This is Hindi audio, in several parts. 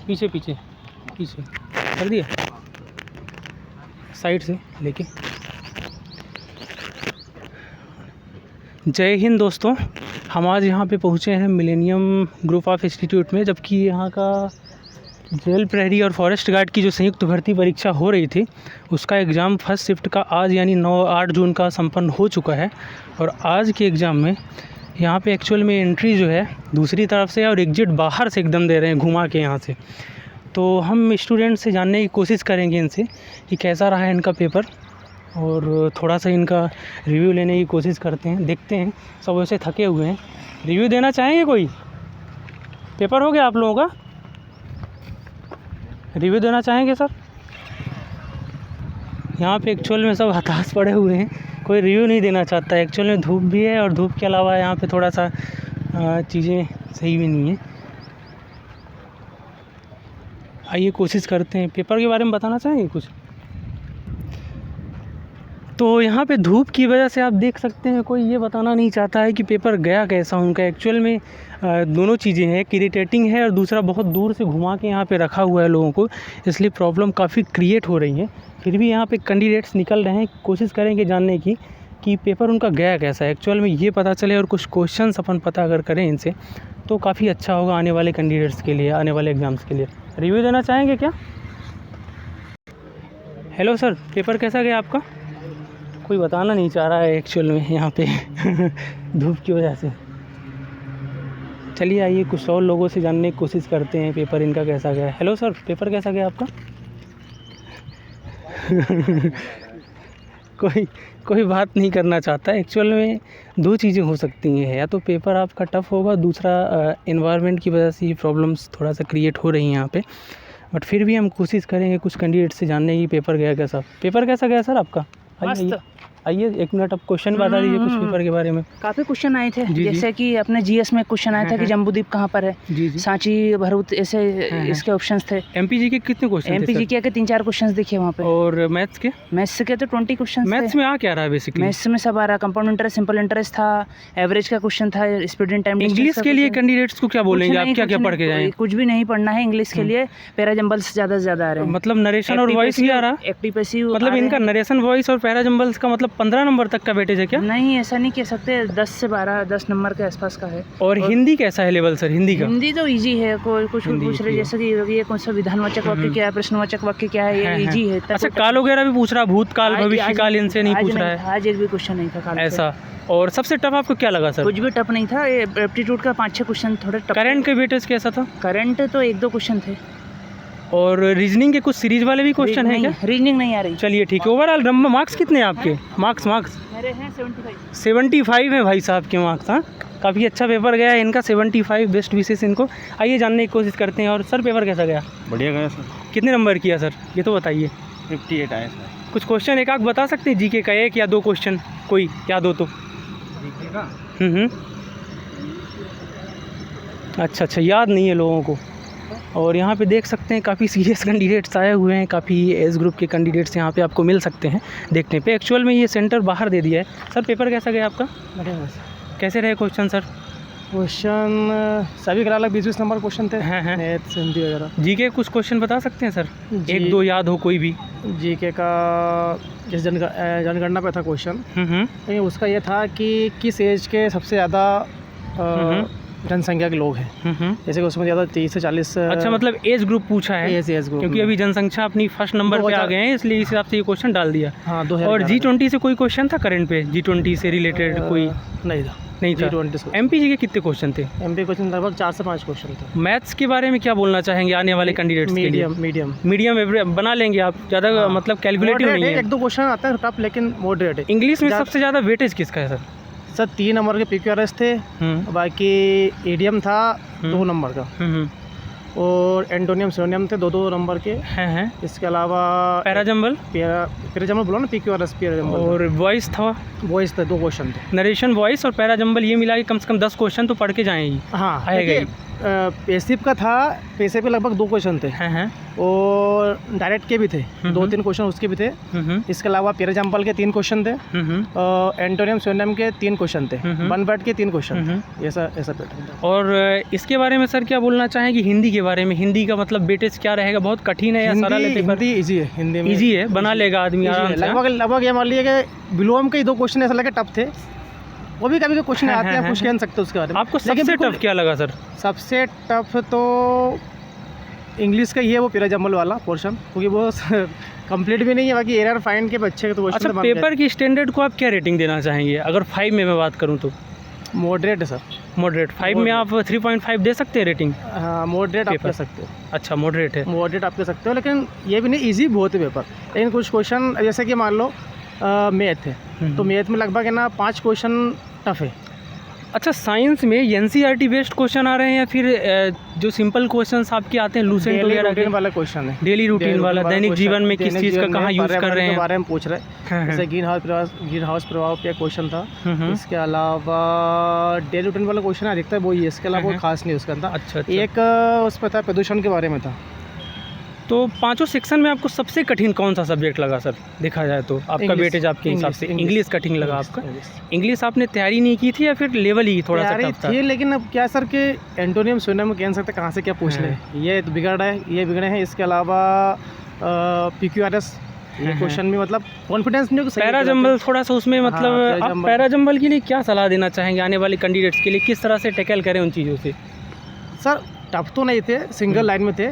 पीछे पीछे पीछे कर दिया, साइड से लेके। जय हिंद दोस्तों, हम आज यहाँ पे पहुँचे हैं मिलेनियम ग्रुप ऑफ इंस्टीट्यूट में, जबकि यहाँ का जेल प्रहरी और फॉरेस्ट गार्ड की जो संयुक्त भर्ती परीक्षा हो रही थी उसका एग्ज़ाम फर्स्ट शिफ्ट का आज यानी 8 जून का संपन्न हो चुका है। और आज के एग्ज़ाम में यहाँ पे एक्चुअल में एंट्री जो है दूसरी तरफ से और एग्जिट बाहर से एकदम दे रहे हैं घुमा के यहाँ से। तो हम स्टूडेंट से जानने की कोशिश करेंगे इनसे कि कैसा रहा है इनका पेपर, और थोड़ा सा इनका रिव्यू लेने की कोशिश करते हैं। देखते हैं, सब वैसे थके हुए हैं। रिव्यू देना चाहेंगे कोई? पेपर हो गया आप लोगों का? रिव्यू देना चाहेंगे सर? यहाँ पे एक्चुअल में सब हताश पड़े हुए हैं, कोई रिव्यू नहीं देना चाहता है। एक्चुअल में धूप भी है और धूप के अलावा यहाँ पे थोड़ा सा चीज़ें सही भी नहीं है। आइए कोशिश करते हैं। पेपर के बारे में बताना चाहेंगे कुछ? तो यहाँ पे धूप की वजह से आप देख सकते हैं कोई ये बताना नहीं चाहता है कि पेपर गया कैसा उनका। एक्चुअल में दोनों चीज़ें हैं, इरिटेटिंग है और दूसरा बहुत दूर से घुमा के यहाँ पे रखा हुआ है लोगों को, इसलिए प्रॉब्लम काफ़ी क्रिएट हो रही है। फिर भी यहाँ पे कैंडिडेट्स निकल रहे हैं, कोशिश करेंगे जानने की कि पेपर उनका गया कैसा है, एक्चुअल में ये पता चले। और कुछ क्वेश्चंस अपन पता अगर करें इनसे तो काफ़ी अच्छा होगा आने वाले कैंडिडेट्स के लिए, आने वाले एग्ज़ाम्स के लिए। रिव्यू देना चाहेंगे क्या? हेलो सर, पेपर कैसा गया आपका? कोई बताना नहीं चाह रहा है एक्चुअल में यहाँ पे धूप की वजह से। चलिए आइए कुछ और लोगों से जानने की कोशिश करते हैं पेपर इनका कैसा गया। हेलो सर, पेपर कैसा गया आपका? कोई बात नहीं करना चाहता है। एक्चुअल में दो चीज़ें हो सकती हैं, या तो पेपर आपका टफ़ होगा, दूसरा एनवायरनमेंट की वजह से ये प्रॉब्लम्स थोड़ा सा क्रिएट हो रही हैं यहाँ पे। बट फिर भी हम कोशिश करेंगे कुछ कैंडिडेट से जानने की पेपर गया कैसा। पेपर कैसा गया सर आपका? आइए 1 मिनट, अब क्वेश्चन बता दीजिए कुछ पेपर के बारे में। काफ़ी क्वेश्चन आए थे, जैसे कि अपने जीएस में क्वेश्चन आया था कि जम्बूद्वीप कहाँ पर है, सांची, भरूच, ऐसे इसके ऑप्शंस थे। एमपीजी के कितने क्वेश्चन थे? एमपीजी के 3-4 क्वेश्चन दिखे वहाँ पे। और मैथ्स के? मैथ्स के तो 20 क्वेश्चन। मैथ्स में आ क्या रहा है बेसिकली? मैथ्स में सब आ रहा, कंपाउंड इंटरेस्ट, सिंपल इंटरेस्ट था, एवरेज का क्वेश्चन था, स्पीड एंड टाइम। इंग्लिश के लिए कैंडिडेट्स को क्या बोलेंगे आप, क्या क्या पढ़ के जाएं? कुछ भी नहीं पढ़ना है इंग्लिश के लिए, पैराजम्बल्स ज़्यादा से ज़्यादा आ रहे हैं। मतलब नरेशन और वॉइस भी आ रहा? Active passive. मतलब इनका नरेशन, वॉइस और पैराजम्बल्स का मतलब 15 नंबर तक का वेटेज है क्या? नहीं, ऐसा नहीं कह सकते, 10 से 10 नंबर के आसपास का है। और हिंदी कैसा है लेवल सर? हिंदी का? हिंदी तो इजी है, कोई कुछ पूछ रहे जैसे कि ये कौन सा विधानवाचक वाक्य क्या है, प्रश्नवाचक वाक्य क्या है, ये इजी है। अच्छा, काल वगैरह भी पूछ रहा, भूतकाल भविष्यकाल इनसे नहीं पूछ रहा है? आज एक भी क्वेश्चन नहीं था काल ऐसा। और सबसे टफ आपको क्या लगा सर? कुछ भी टफ नहीं था, एप्टीट्यूड का 5-6 क्वेश्चन थोड़े टफ। करंट के वेटेज कैसा था? करंट तो 1-2 क्वेश्चन थे। और रीजनिंग के कुछ सीरीज वाले भी क्वेश्चन है क्या? रीजनिंग नहीं आ रही। चलिए ठीक है। ओवरऑल मार्क्स कितने हैं आपके? मार्क्स मेरे हैं 75। 75 है भाई साहब के मार्क्स। हाँ, काफ़ी अच्छा पेपर गया है इनका, 75। बेस्ट विशेष इनको। आइए जानने की कोशिश करते हैं। और सर पेपर कैसा गया? बढ़िया गया सर। कितने नंबर किया सर, ये तो बताइए। 58 आए सर। कुछ क्वेश्चन एक आध बता सकते हैं जीके का, 1 या 2 क्वेश्चन कोई याद हो तो? जीके का? अच्छा, याद नहीं है लोगों को। और यहाँ पे देख सकते हैं काफ़ी सीरियस कैंडिडेट्स आए हुए हैं, काफ़ी एज ग्रुप के कैंडिडेट्स यहाँ पे आपको मिल सकते हैं देखने पे। एक्चुअल में ये सेंटर बाहर दे दिया है। सर पेपर कैसा गया आपका? बढ़िया। कैसे रहे क्वेश्चन सर? क्वेश्चन सभी के अलग 20-20 नंबर क्वेश्चन थे। हैं। मैथ्स, हिंदी वगैरह। जीके कुछ क्वेश्चन बता सकते हैं सर? 1-2 याद हो कोई भी? जीके का जैसे जनगणना पे था क्वेश्चन, उसका ये था कि किस एज के सबसे ज़्यादा जनसंख्या के लोग हैं। जैसे कि उसमें ज़्यादा 30 से 40। अच्छा, मतलब एज ग्रुप पूछा है? एज ग्रुप, क्योंकि अभी जनसंख्या अपनी फर्स्ट नंबर पे आ गए हैं, इसलिए इस हिसाब से ये क्वेश्चन डाल दिया। हाँ, और G20 से कोई क्वेश्चन था करंट पे? G20 से रिलेटेड कोई नहीं था। G20 से। एमपी के कितने क्वेश्चन थे? एमपी क्वेश्चन लगभग 4 से 5 क्वेश्चन थे। मैथ्स के बारे में क्या बोलना चाहेंगे आने वाले कैंडिडेट्स के लिए? मीडियम बना लेंगे आप? ज़्यादा मतलब कैलकुलेटिव नहीं है? 1-2 क्वेश्चन आता है टफ, लेकिन मॉडरेट है। इंग्लिश में सबसे ज़्यादा वेटेज किसका है सर? 3 नंबर के PQRS थे, बाकी ईडियम था 2 नंबर का, और एंटोनियम सिनोनियम थे 2-2 नंबर के हैं। इसके अलावा पैराजम्बल बोला ना, PQRS पैराजम्बल। और वॉइस था? वॉइस थे 2 क्वेश्चन थे। नरेशन, वॉइस और पैराजम्बल ये मिला के कम से कम 10 क्वेश्चन तो पढ़ के जाएंगी। हाँ, आएगा। पेसिव का था, पेसिव पे लगभग 2 क्वेश्चन थे हैं और डायरेक्ट के भी थे, 2-3 क्वेश्चन उसके भी थे। इसके अलावा पेयर एग्जाम्पल के 3 क्वेश्चन थे, एंटोनियम सिनोनिम के 3 क्वेश्चन थे, वन वर्ड के 3 क्वेश्चन थे। ऐसा पैटर्न था। और इसके बारे में सर क्या बोलना चाहेंगे हिंदी के बारे में? हिंदी का मतलब वेटेज क्या रहेगा, बहुत कठिन है या सरल है? हिंदी ईजी है, हिंदी में ईजी है, बना लेगा आदमी आराम से। लगभग ये मान लीजिए कि विलोम के 2 क्वेश्चन ऐसा लगे टफ थे, वो भी कभी क्वेश्चन आते हैं, कुछ कह सकते उसके बारे में। आपको सबसे टफ क्या लगा सर? सबसे टफ तो इंग्लिश का ही है, वो पेयर एग्जाम्पल वाला पोर्शन, क्योंकि वो कंप्लीट भी नहीं है, बाकी एरर फाइंड के बच्चे तो अच्छा, पेपर की स्टैंडर्ड को आप क्या रेटिंग देना चाहेंगे अगर 5 में मैं बात करूं तो? मॉडरेट है सर, मॉडरेट। 5 में आप 3.5 दे सकते हैं रेटिंग? हाँ, मॉडरेट आप कह सकते हो। अच्छा, मॉडरेट है, मॉडरेट आप कह सकते हो, लेकिन ये भी नहीं, ईजी बहुत है पेपर। लेकिन कुछ क्वेश्चन जैसे कि मान लो मैथ है, तो मैथ में लगभग है ना 5 क्वेश्चन टफ है। अच्छा, साइंस में एनसीईआरटी बेस्ड क्वेश्चन आ रहे हैं या फिर जो सिंपल क्वेश्चंस आपके आते हैं लूसेंट वगैरह के? वाला क्वेश्चन है, डेली रूटीन वाला, दैनिक जीवन में किस चीज़ का कहाँ यूज़ कर रहे हैं बारे में पूछ रहे हैं। जैसे ग्रीन हाउस प्रभाव पे क्वेश्चन था। इसके अलावा डेली रूटीन वाला क्वेश्चन अधिकतर वही है, इसके अलावा कोई खास नहीं उसका था। अच्छा, एक उस पर था प्रदूषण के बारे में था। तो 5 सेक्शन में आपको सबसे कठिन कौन सा सब्जेक्ट लगा सर, देखा जाए तो? आपका वेटेज आपके हिसाब से इंग्लिश कठिन लगा आपका? इंग्लिश आपने तैयारी नहीं की थी या फिर लेवल ही थोड़ा सा टफ था? लेकिन अब क्या सर के एंटोनियम सिनोनिम कह सकते कहाँ से क्या पूछ ले, ये तो ये बिगड़े हैं। इसके अलावा PQRS ये क्वेश्चन में मतलब कॉन्फिडेंस नहीं। पैराजम्बल थोड़ा सा उसमें मतलब आप पैराजम्बल के लिए क्या सलाह देना चाहेंगे आने वाले कैंडिडेट्स के लिए, किस तरह से टैकल करें उन चीज़ों से? सर टफ तो नहीं थे, सिंगल लाइन में थे,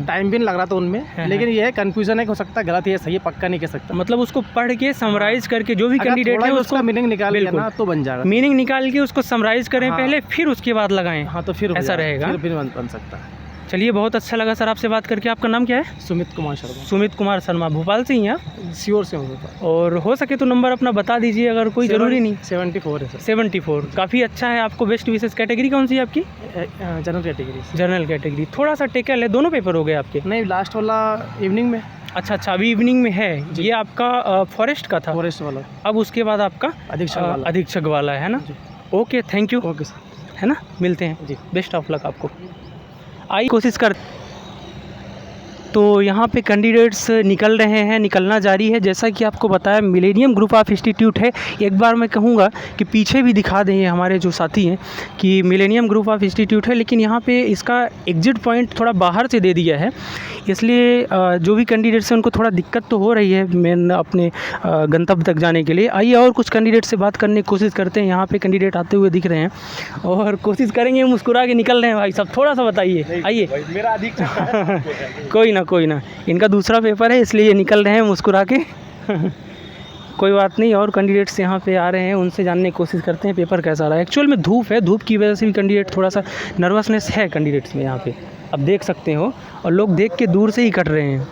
टाइम भी नहीं लग रहा था उनमें, लेकिन ये है कन्फ्यूजन है, हो सकता है गलत है सही है, पक्का नहीं कह सकता। मतलब उसको पढ़ के समराइज करके जो भी कैंडिडेट है उसको मीनिंग निकाल के ना तो बन जाएगा। मीनिंग निकाल के उसको समराइज करें पहले, फिर उसके बाद लगाएं। हाँ, तो फिर ऐसा रहेगा, फिर बन सकता है। चलिए, बहुत अच्छा लगा सर आपसे बात करके। आपका नाम क्या है? सुमित कुमार शर्मा। सुमित कुमार शर्मा, भोपाल से ही हैं? श्योर से हूँ। और हो सके तो नंबर अपना बता दीजिए अगर कोई ज़रूरी नहीं। 74 है सर। 74 काफ़ी अच्छा है। आपको बेस्ट विशेष कैटेगरी कौन सी है आपकी? General category. General category. थोड़ा सा टेकल है, दोनों पेपर हो गए आपके? नहीं, लास्ट वाला इवनिंग में। अच्छा, अभी इवनिंग में है। ये आपका फॉरेस्ट का था? फॉरेस्ट वाला। अब उसके बाद आपका अधीक्षक वाला है ना? Okay, thank you. Okay sir, है ना, मिलते हैं जी। बेस्ट ऑफ लक आपको। आइए कोशिश कर। तो यहाँ पे कैंडिडेट्स निकल रहे हैं, निकलना जारी है। जैसा कि आपको बताया मिलेनियम ग्रुप ऑफ इंस्टीट्यूट है। एक बार मैं कहूँगा कि पीछे भी दिखा दें ये हमारे जो साथी हैं कि मिलेनियम ग्रुप ऑफ इंस्टीट्यूट है, लेकिन यहाँ पे इसका एग्जिट पॉइंट थोड़ा बाहर से दे दिया है, इसलिए जो भी कैंडिडेट्स हैं उनको थोड़ा दिक्कत तो हो रही है मेन अपने गंतव्य तक जाने के लिए। आइए और कुछ कैंडिडेट से बात करने की कोशिश करते हैं। यहाँ पे कैंडिडेट आते हुए दिख रहे हैं और कोशिश करेंगे मुस्कुरा के निकल रहे हैं। भाई साहब थोड़ा सा बताइए। आइए, मेरा अधिक कोई ना, इनका दूसरा पेपर है इसलिए ये निकल रहे हैं मुस्कुरा के। कोई बात नहीं, और कैंडिडेट्स यहाँ पे आ रहे हैं, उनसे जानने की कोशिश करते हैं पेपर कैसा रहा है। एक्चुअल में धूप है, धूप की वजह से भी कैंडिडेट थोड़ा सा नर्वसनेस है कैंडिडेट्स में यहाँ पे, अब देख सकते हो, और लोग देख के दूर से ही कट रहे हैं।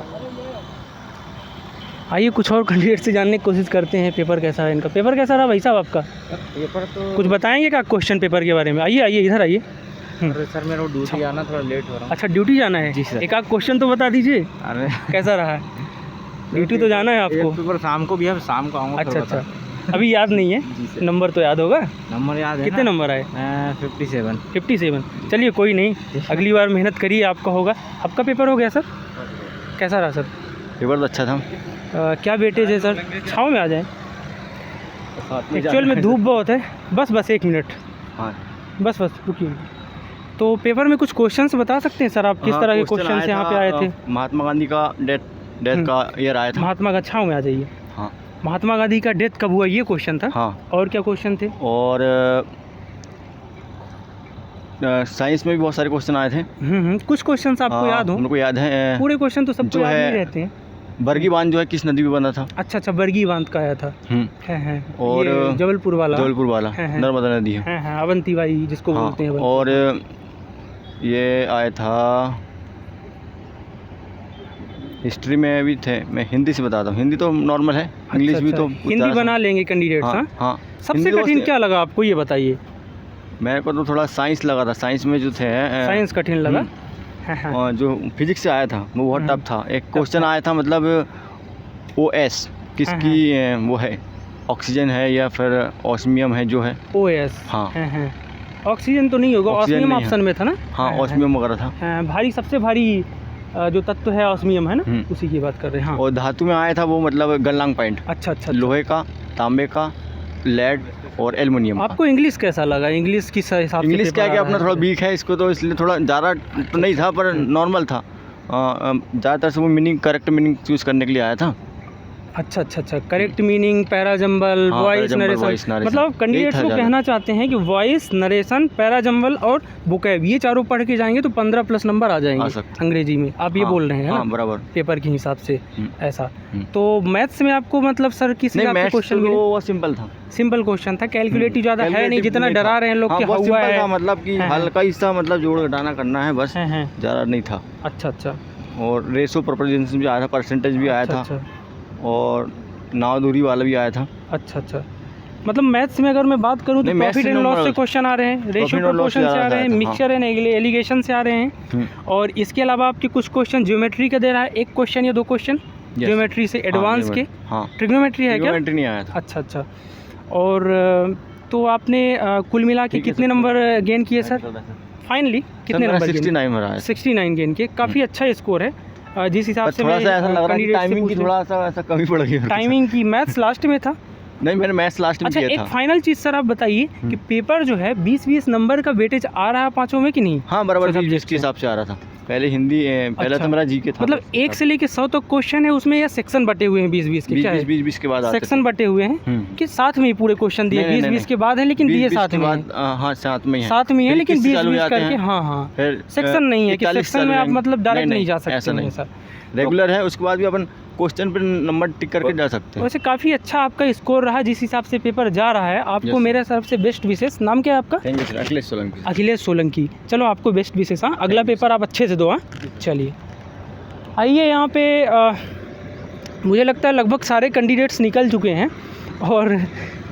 आइए कुछ और कैंडिडेट से जानने की कोशिश करते हैं पेपर कैसा है इनका। पेपर कैसा रहा भाई साहब आपका? पेपर तो कुछ बताएंगे क्या क्वेश्चन पेपर के बारे में? आइए इधर आइए। अरे सर, मेरा ड्यूटी आना थोड़ा लेट हो रहा है। अच्छा, ड्यूटी जाना है जी सर। एक आध क्वेश्चन तो बता दीजिए। अरे कैसा रहा? ड्यूटी तो जाना है आपको। पेपर शाम को भी है, शाम को आऊँगा। अच्छा, अभी याद नहीं है? नंबर तो याद होगा? नंबर याद है। कितने नंबर आए? 57। चलिए कोई नहीं, अगली बार मेहनत करिए, आपका होगा। आपका पेपर हो गया सर? कैसा रहा सर? पेपर तो अच्छा था। क्या वेटेज है सर? छाँव में आ जाए। एक्चुअल में धूप बहुत है। बस 1 मिनट। हाँ, बस रुकिए। तो पेपर में कुछ क्वेश्चंस बता सकते हैं सर आप, किस तरह के क्वेश्चंस यहाँ पे आए थे? महात्मा गांधी का डेथ का ईयर आया था। महात्मा का, छाँव में आ जाइए। हाँ, महात्मा गांधी का डेथ कब हुआ, ये क्वेश्चन था। हाँ। और क्या क्वेश्चन थे? और साइंस में भी बहुत सारे क्वेश्चन आए थे। कुछ क्वेश्चंस आपको याद हो? उनको याद है। पूरे क्वेश्चन तो सबको याद नहीं रहते हैं। बरगी बांध जो है किस नदी में बना था? अच्छा, बरगी बांध का आया था। है। और जबलपुर वाला नर्मदा नदी है। हाँ, अवंती बाई जिसको बोलते हैं। और ये आया था हिस्ट्री में भी थे। मैं हिंदी से बताता हूँ, हिंदी तो नॉर्मल है। इंग्लिश भी तो हिंदी बना लेंगे कैंडिडेट। हाँ। सबसे कठिन क्या लगा आपको, ये बताइए। मेरे को तो थोड़ा साइंस लगा था। साइंस में जो थे साइंस कठिन लगा। और जो फिजिक्स से आया था वो बहुत टफ था। एक क्वेश्चन आया था, मतलब OS किसकी वो है, ऑक्सीजन है या फिर ऑस्मियम है जो है? OS। हाँ। ऑक्सीजन तो नहीं होगा, ऑक्सीजन ऑस्मियम नहीं है। ऑप्शन में था ना? हाँ ऑस्मियम वगैरह था। भारी, सबसे भारी जो तत्व है ऑस्मियम है ना, उसी की बात कर रहे हैं। हाँ, और धातु में आया था वो मतलब गलनांग पॉइंट, अच्छा, लोहे का, तांबे का, लेड और एल्युमिनियम का। आपको इंग्लिश कैसा लगा? इंग्लिश किस हिसाब से? इंग्लिश क्या अपना थोड़ा वीक है इसको, तो इसलिए थोड़ा ज़्यादा तो नहीं था पर नॉर्मल था। ज़्यादातर से वो मीनिंग, करेक्ट मीनिंग चूज़ करने के लिए आया था। अच्छा, correct meaning, parajumble, voice narration, मतलब कैंडिडेट्स को कहना चाहते हैं कि वॉइस नरेशन, पैराजम्बल और वोकैब, ये चारों पढ़ के जाएंगे तो 15+ नंबर आ जाएंगे अंग्रेजी में। आप ये बोल रहे हैं ना? बराबर, पेपर के हिसाब से ऐसा। तो मैथ्स में आपको मतलब सर किस हिसाब से क्वेश्चन मिले? वो सिंपल था, सिंपल क्वेश्चन था, कैलकुलेटिव ज़्यादा है नहीं जितना डरा रहे हैं लोग कि हुआ है, मतलब कि हल्का हिस्सा मतलब जोड़ घटाना करना है बस, ज़्यादा नहीं था। अच्छा। और रेशो प्रोपोर्शन भी आया था, परसेंटेज भी आया था, और नाव दूरी वाला भी आया था। अच्छा, मतलब मैथ्स में अगर मैं बात करूं तो प्रॉफिट एंड लॉस से क्वेश्चन आ रहे हैं, रेशियो प्रोपोर्शन से आ रहे हैं, मिक्सचर एंड एलिगेशन से आ रहे हैं, और इसके अलावा आपके कुछ क्वेश्चन ज्योमेट्री का दे रहा है, 1 क्वेश्चन या 2 क्वेश्चन ज्योमेट्री से एडवांस के। ट्रिग्नोमेट्री है क्या? ट्रिग्नोमेट्री नहीं आया था। अच्छा। और तो आपने कुल मिला के कितने नंबर गेन किए सर फाइनली? कितने नंबर? 69 गेन किए, काफ़ी अच्छा स्कोर है। जिस हिसाब से थोड़ा सा ऐसा लग रहा है टाइमिंग की थोड़ा सा ऐसा कमी पड़ गई। टाइमिंग की मैथ्स लास्ट में था? नहीं, मैंने मैथ्स लास्ट में किया था। अच्छा, एक फाइनल चीज़ सर आप बताइए कि पेपर जो है 20-20 नंबर का वेटेज आ रहा है पाँचों में कि नहीं? हाँ बराबर, सब्जेक्ट के हिसाब से आ रहा था। पहले हिंदी, पहला तो मेरा जीके था। मतलब 1 से लेके 100 तक क्वेश्चन है उसमें, या सेक्शन बटे हुए हैं 20-20 के? क्या है 20 के बाद सेक्शन बटे हुए हैं कि साथ में ही पूरे क्वेश्चन दिए? 20-20 के बाद है लेकिन दिए साथ में? हाँ साथ में है लेकिन 20-20 करके। हाँ, सेक्शन नहीं है कि सेक्शन में आप मतलब डायरेक्ट नहीं जा सकते हैं सर, रेगुलर है। उसके बाद भी अपन क्वेश्चन पर नंबर टिक करके जा सकते हैं। वैसे काफ़ी अच्छा आपका स्कोर रहा, जिस हिसाब से पेपर जा रहा है। आपको मेरे तरफ से बेस्ट विशेष। नाम क्या है आपका? Thank you sir, Akhilesh Solanki. चलो आपको बेस्ट विशेष। हाँ, अगला पेपर आप अच्छे से दो। हाँ चलिए, आइए यहाँ पे मुझे लगता है लगभग सारे कैंडिडेट्स निकल चुके हैं और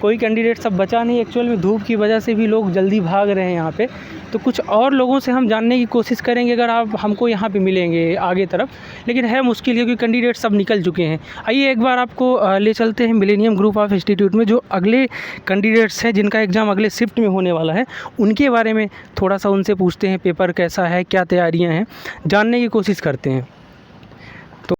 कोई कैंडिडेट सब बचा नहीं। एक्चुअल में धूप की वजह से भी लोग जल्दी भाग रहे हैं यहाँ पे, तो कुछ और लोगों से हम जानने की कोशिश करेंगे अगर आप हमको यहाँ पे मिलेंगे आगे तरफ, लेकिन है मुश्किल क्योंकि कैंडिडेट सब निकल चुके हैं। आइए एक बार आपको ले चलते हैं मिलेनियम ग्रुप ऑफ इंस्टीट्यूट में, जो अगले कैंडिडेट्स हैं जिनका एग्ज़ाम अगले शिफ्ट में होने वाला है, उनके बारे में थोड़ा सा उनसे पूछते हैं, पेपर कैसा है, क्या तैयारियाँ हैं, जानने की कोशिश करते हैं।